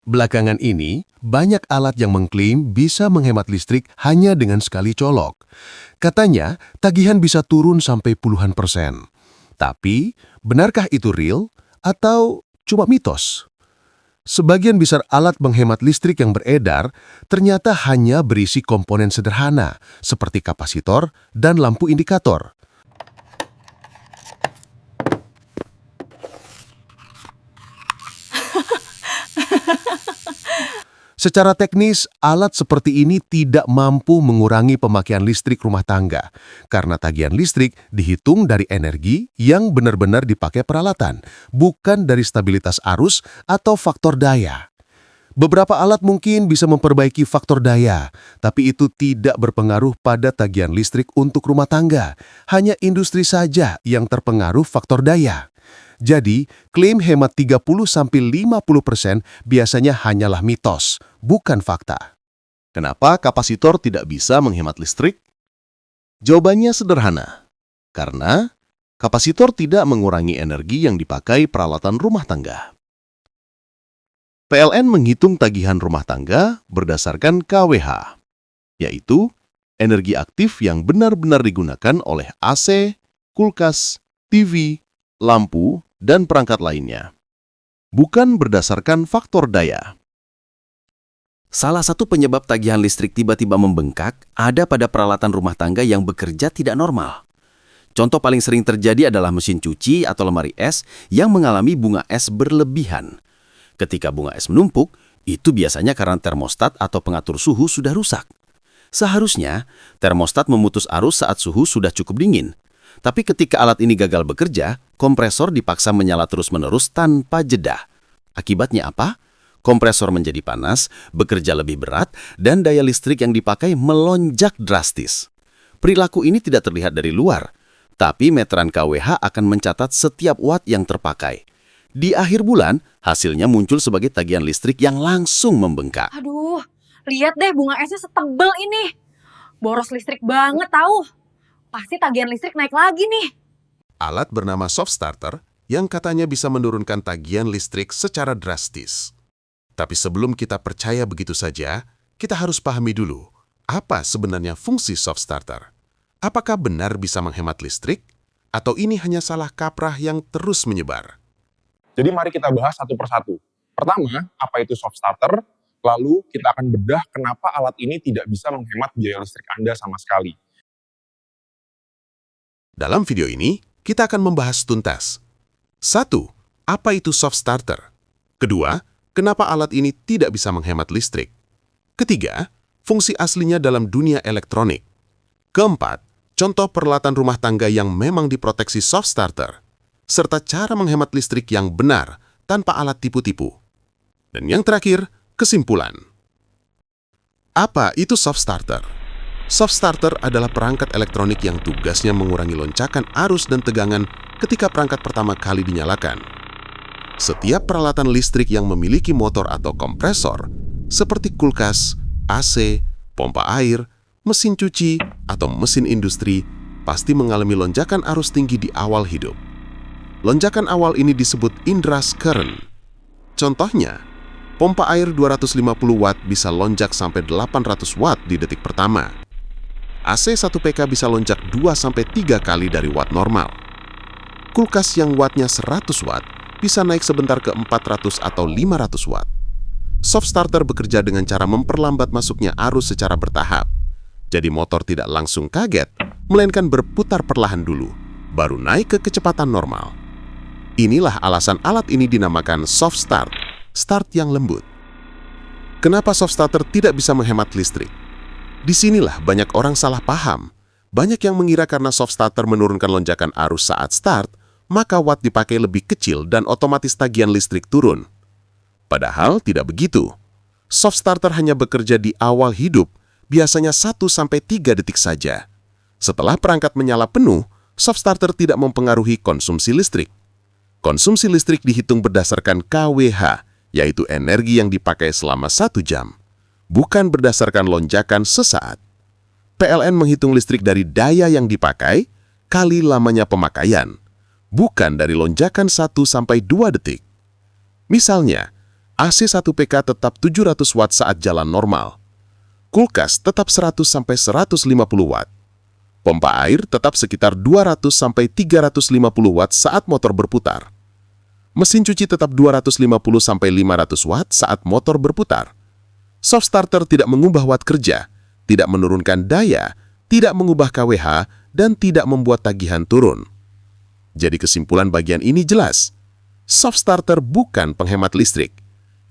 Belakangan ini, banyak alat yang mengklaim bisa menghemat listrik hanya dengan sekali colok. Katanya, tagihan bisa turun sampai puluhan persen. Tapi, benarkah itu real atau cuma mitos? Sebagian besar alat menghemat listrik yang beredar ternyata hanya berisi komponen sederhana, seperti kapasitor dan lampu indikator. Secara teknis, alat seperti ini tidak mampu mengurangi pemakaian listrik rumah tangga, karena tagihan listrik dihitung dari energi yang benar-benar dipakai peralatan, bukan dari stabilitas arus atau faktor daya. Beberapa alat mungkin bisa memperbaiki faktor daya, tapi itu tidak berpengaruh pada tagihan listrik untuk rumah tangga. Hanya industri saja yang terpengaruh faktor daya. Jadi, klaim hemat 30–50% biasanya hanyalah mitos, bukan fakta. Kenapa kapasitor tidak bisa menghemat listrik? Jawabannya sederhana. Karena kapasitor tidak mengurangi energi yang dipakai peralatan rumah tangga. PLN menghitung tagihan rumah tangga berdasarkan KWH, yaitu energi aktif yang benar-benar digunakan oleh AC, kulkas, TV, lampu, dan perangkat lainnya, bukan berdasarkan faktor daya. Salah satu penyebab tagihan listrik tiba-tiba membengkak ada pada peralatan rumah tangga yang bekerja tidak normal. Contoh paling sering terjadi adalah mesin cuci atau lemari es yang mengalami bunga es berlebihan. Ketika bunga es menumpuk, itu biasanya karena termostat atau pengatur suhu sudah rusak. Seharusnya, termostat memutus arus saat suhu sudah cukup dingin. Tapi ketika alat ini gagal bekerja, kompresor dipaksa menyala terus-menerus tanpa jeda. Akibatnya apa? Kompresor menjadi panas, bekerja lebih berat, dan daya listrik yang dipakai melonjak drastis. Perilaku ini tidak terlihat dari luar, tapi meteran KWH akan mencatat setiap watt yang terpakai. Di akhir bulan, hasilnya muncul sebagai tagihan listrik yang langsung membengkak. Aduh, lihat deh bunga esnya setebel ini. Boros listrik banget tahu. Pasti tagihan listrik naik lagi nih. Alat bernama soft starter yang katanya bisa menurunkan tagihan listrik secara drastis. Tapi sebelum kita percaya begitu saja, kita harus pahami dulu apa sebenarnya fungsi soft starter. Apakah benar bisa menghemat listrik? Atau ini hanya salah kaprah yang terus menyebar? Jadi mari kita bahas satu persatu. Pertama, apa itu soft starter? Lalu kita akan bedah kenapa alat ini tidak bisa menghemat biaya listrik Anda sama sekali. Dalam video ini, kita akan membahas tuntas. 1. Apa itu soft starter? Kedua, kenapa alat ini tidak bisa menghemat listrik? Ketiga, fungsi aslinya dalam dunia elektronik. Keempat, contoh peralatan rumah tangga yang memang diproteksi soft starter, serta cara menghemat listrik yang benar tanpa alat tipu-tipu. Dan yang terakhir, kesimpulan. Apa itu soft starter? Soft starter adalah perangkat elektronik yang tugasnya mengurangi loncakan arus dan tegangan ketika perangkat pertama kali dinyalakan. Setiap peralatan listrik yang memiliki motor atau kompresor, seperti kulkas, AC, pompa air, mesin cuci, atau mesin industri, pasti mengalami lonjakan arus tinggi di awal hidup. Lonjakan awal ini disebut indra's current. Contohnya, pompa air 250 watt bisa lonjak sampai 800 watt di detik pertama. AC 1 PK bisa lonjak 2–3 kali dari watt normal. Kulkas yang wattnya 100 watt bisa naik sebentar ke 400 atau 500 watt. Soft starter bekerja dengan cara memperlambat masuknya arus secara bertahap. Jadi motor tidak langsung kaget, melainkan berputar perlahan dulu, baru naik ke kecepatan normal. Inilah alasan alat ini dinamakan soft start, start yang lembut. Kenapa soft starter tidak bisa menghemat listrik? Disinilah banyak orang salah paham. Banyak yang mengira karena soft starter menurunkan lonjakan arus saat start, maka watt dipakai lebih kecil dan otomatis tagihan listrik turun. Padahal tidak begitu. Soft starter hanya bekerja di awal hidup, biasanya 1–3 detik saja. Setelah perangkat menyala penuh, soft starter tidak mempengaruhi konsumsi listrik. Konsumsi listrik dihitung berdasarkan KWH, yaitu energi yang dipakai selama 1 jam. Bukan berdasarkan lonjakan sesaat. PLN menghitung listrik dari daya yang dipakai kali lamanya pemakaian, bukan dari lonjakan 1–2 detik. Misalnya, AC 1 PK tetap 700 watt saat jalan normal. Kulkas tetap 100-150 watt. Pompa air tetap sekitar 200-350 watt saat motor berputar. Mesin cuci tetap 250-500 watt saat motor berputar. Soft starter tidak mengubah watt kerja, tidak menurunkan daya, tidak mengubah KWH, dan tidak membuat tagihan turun. Jadi kesimpulan bagian ini jelas. Soft starter bukan penghemat listrik.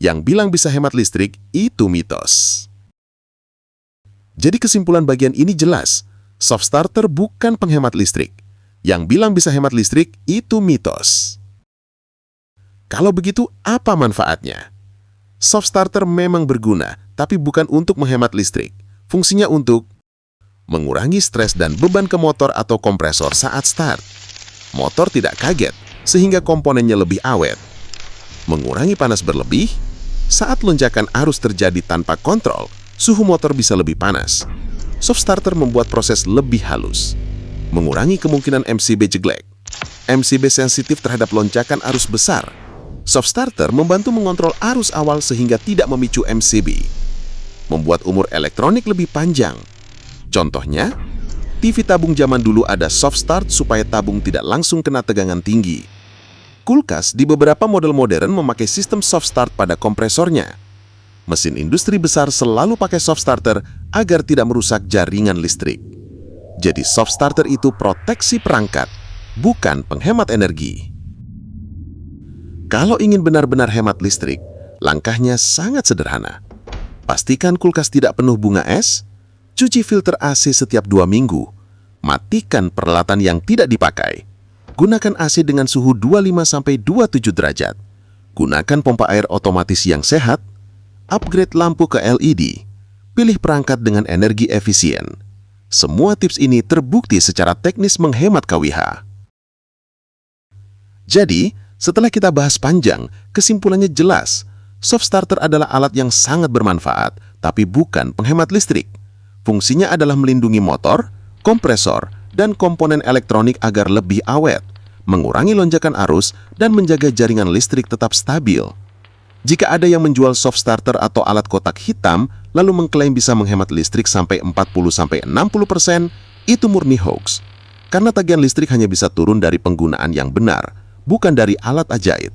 Yang bilang bisa hemat listrik itu mitos. Jadi kesimpulan bagian ini jelas. Soft starter bukan penghemat listrik. Yang bilang bisa hemat listrik itu mitos. Kalau begitu, apa manfaatnya? Soft starter memang berguna, tapi bukan untuk menghemat listrik. Fungsinya untuk mengurangi stres dan beban ke motor atau kompresor saat start. Motor tidak kaget, sehingga komponennya lebih awet. Mengurangi panas berlebih. Saat lonjakan arus terjadi tanpa kontrol, suhu motor bisa lebih panas. Soft starter membuat proses lebih halus. Mengurangi kemungkinan MCB jeglek. MCB sensitif terhadap lonjakan arus besar. Soft starter membantu mengontrol arus awal sehingga tidak memicu MCB. Membuat umur elektronik lebih panjang. Contohnya, TV tabung zaman dulu ada soft start supaya tabung tidak langsung kena tegangan tinggi. Kulkas di beberapa model modern memakai sistem soft start pada kompresornya. Mesin industri besar selalu pakai soft starter agar tidak merusak jaringan listrik. Jadi soft starter itu proteksi perangkat, bukan penghemat energi. Kalau ingin benar-benar hemat listrik, langkahnya sangat sederhana. Pastikan kulkas tidak penuh bunga es, cuci filter AC setiap 2 minggu, matikan peralatan yang tidak dipakai. Gunakan AC dengan suhu 25-27 derajat. Gunakan pompa air otomatis yang sehat. Upgrade lampu ke LED. Pilih perangkat dengan energi efisien. Semua tips ini terbukti secara teknis menghemat KWH. Jadi, setelah kita bahas panjang, kesimpulannya jelas. Soft starter adalah alat yang sangat bermanfaat, tapi bukan penghemat listrik. Fungsinya adalah melindungi motor, kompresor, dan komponen elektronik agar lebih awet, mengurangi lonjakan arus, dan menjaga jaringan listrik tetap stabil. Jika ada yang menjual soft starter atau alat kotak hitam, lalu mengklaim bisa menghemat listrik sampai 40-60%, itu murni hoax. Karena tagihan listrik hanya bisa turun dari penggunaan yang benar, bukan dari alat ajaib.